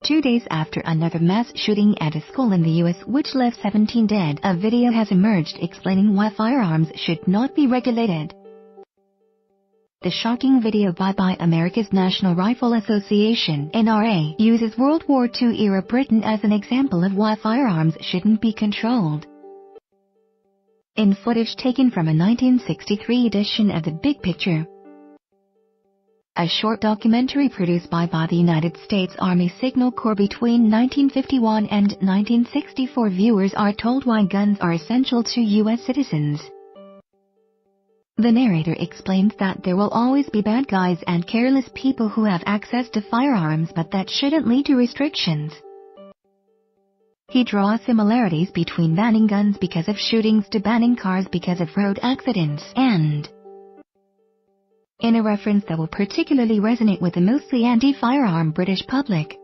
2 days after another mass shooting at a school in the U.S. which left 17 dead, a video has emerged explaining why firearms should not be regulated. The shocking video by America's National Rifle Association (NRA) uses World War II-era Britain as an example of why firearms shouldn't be controlled. In footage taken from a 1963 edition of The Big Picture, a short documentary produced by the United States Army Signal Corps between 1951 and 1964, viewers are told why guns are essential to U.S. citizens. The narrator explains that there will always be bad guys and careless people who have access to firearms, but that shouldn't lead to restrictions. He draws similarities between banning guns because of shootings to banning cars because of road accidents, and in a reference that will particularly resonate with the mostly anti-firearm British public,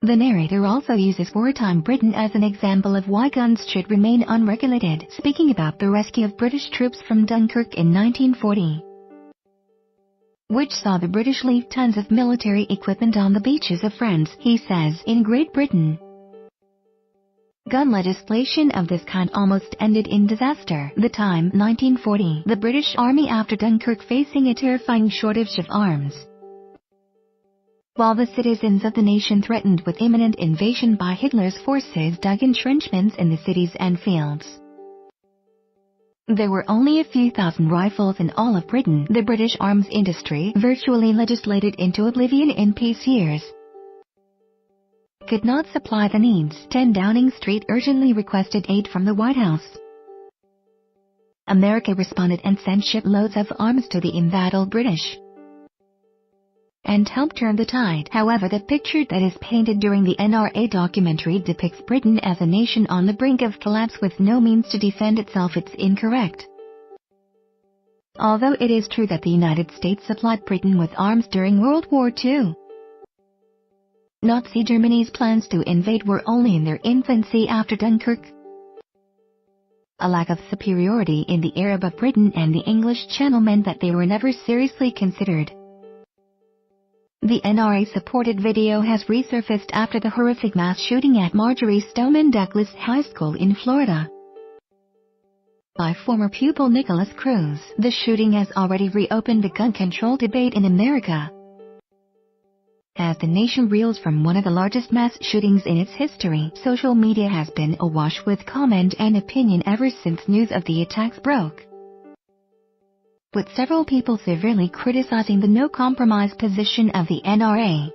the narrator also uses wartime Britain as an example of why guns should remain unregulated, speaking about the rescue of British troops from Dunkirk in 1940, which saw the British leave tons of military equipment on the beaches of France. He says, in Great Britain, gun legislation of this kind almost ended in disaster. The time, 1940, the British Army after Dunkirk facing a terrifying shortage of arms, while the citizens of the nation threatened with imminent invasion by Hitler's forces dug entrenchments in the cities and fields. There were only a few thousand rifles in all of Britain. The British arms industry, virtually legislated into oblivion in peace years, could not supply the needs. 10 Downing Street urgently requested aid from the White House. America responded and sent shiploads of arms to the embattled British and helped turn the tide. However, the picture that is painted during the NRA documentary depicts Britain as a nation on the brink of collapse with no means to defend itself. It's incorrect. Although it is true that the United States supplied Britain with arms during World War II, Nazi Germany's plans to invade were only in their infancy after Dunkirk. A lack of superiority in the Arab of Britain and the English Channel meant that they were never seriously considered. The NRA-supported video has resurfaced after the horrific mass shooting at Marjory Stoneman Douglas High School in Florida by former pupil Nicholas Cruz. The shooting has already reopened the gun control debate in America, as the nation reels from one of the largest mass shootings in its history. Social media has been awash with comment and opinion ever since news of the attacks broke, with several people severely criticizing the no-compromise position of the NRA.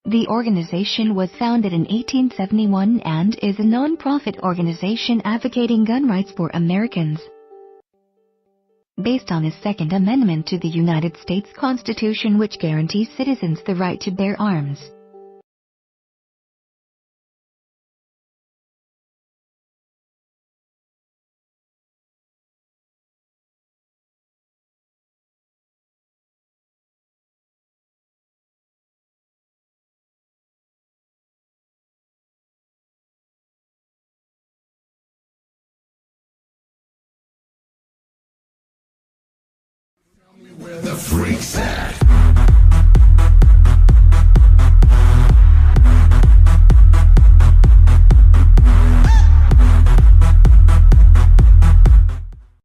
The organization was founded in 1871 and is a non-profit organization advocating gun rights for Americans, based on the Second Amendment to the United States Constitution, which guarantees citizens the right to bear arms. Where the freaks at?